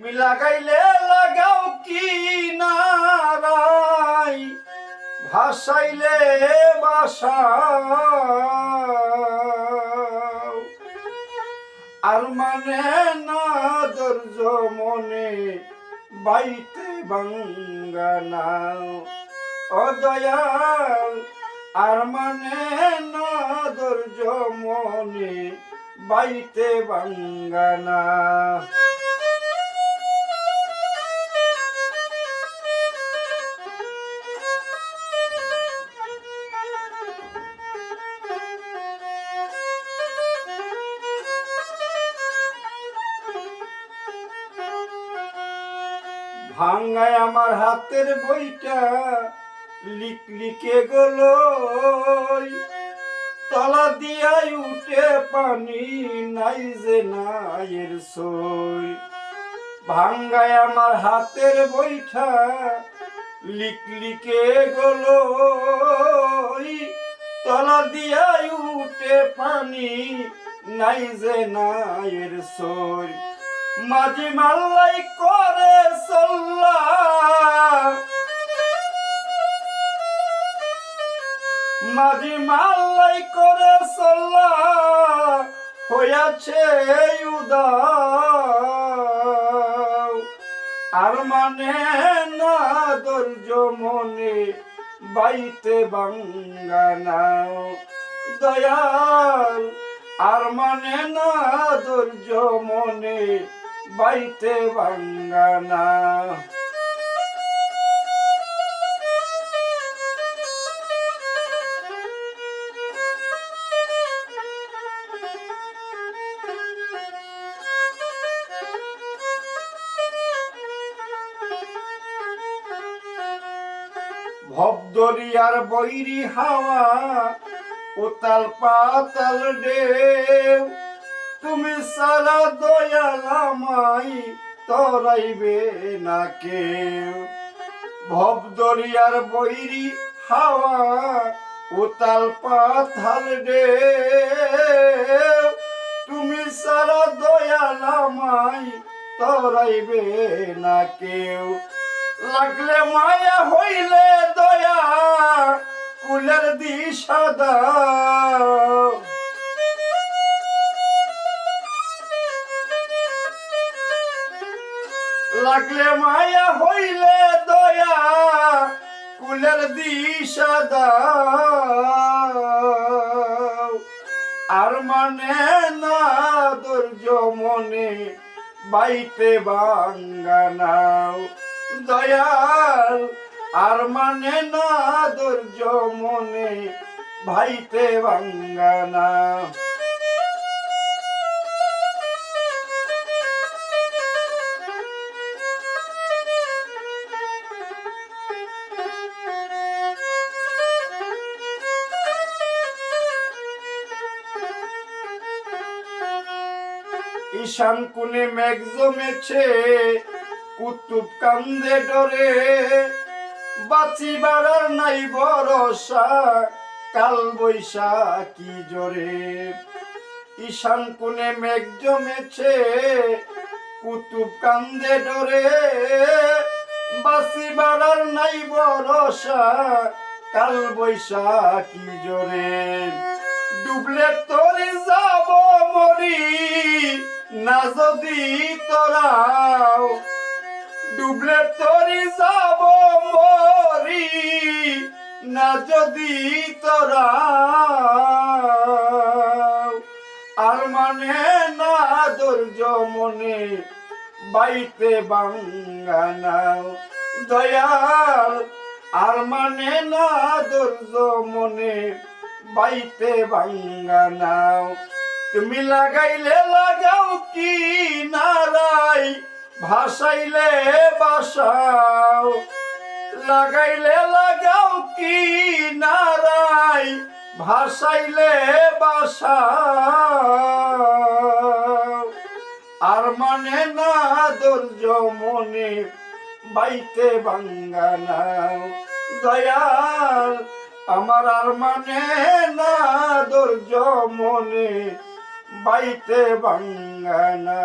লাগাইলে লাগাও কি নারাই ভাসাইলে বাসাও আর মানে না ধৈর্য মনে বাইতে বাঙ্গানা ও দয়াল আর মানে না ধৈর্য মনে বাইতে বাঙ্গানা ভাঙ্গায় আমার হাতের বইটা লিখে গেলো তলা দিয়াই উঠে পানি নাই যে নাইয়ের সই ভাঙ্গায় আমার হাতের বইটা লিখে গেলো তলা দিয়াই উঠে পানি নাই যে নাইয়ের সই মাঝি মাল্লাই করে চল্লা মাঝি মাল্লাই করে চল্লা হইয়াছে উদাও আর মানে না ধৈর্য মনে বাইতে বাঙ্গানা দয়াল আর মানে না ধৈর্য মনে বাইতে বাঙ্গানা ভবদরিয়ার বৈরি হাওয়া উতাল পাতাল ঢেউ তুমি সারা দয়াল আমায় তরাইবে না কেউ ভবদরিয়ার বৈরি হাওয়া উতাল পাতাল ঢেউ তুমি সারা দয়াল আমায় তরাইবে না কেউ লাগলে মায়া হইলে দয়া কুলের দিশা দাও লাগলে মায়া হইলে দয়া কুলের দিশা দাও আর মানে না ধৈর্য মনে বাইতে বাঙ্গানাও দয়াল আর মানে না ধৈর্য মনে ভাইতে বাঙ্গানা ঈশান কোণে মেঘ জমেছে কুতুব কান্দে ডরে বাঁচিবার আর নাই ভরসা কাল বৈশাখী জোরে ঈশান কোণে মেঘ জমেছে কুতুব কান্দে ডরে বাঁচিবার আর নাই ভরসা কাল বৈশাখী জোরে ডুবলে তোরে যাব মরি না যদি তোরাও ডুবলে তোরে যাব মরি না যদি তোরাও আর মানে না ধৈর্য মনে বাইতে বাঙ্গানাও দয়াল আর মানে না ধৈর্য মনে বাইতে বাঙ্গানাও তুমি লাগাইলে লাগাও কি নারাই ভাসাইলে বাসাও লাগাইলে লাগাও কি নারাই ভাসাইলে বাসাও আর মানে না ধৈর্য মনে বাইতে বাঙ্গানাও দয়াল আমার আর মানে না ধৈর্য মনে বাইতে বাঙ্গানা।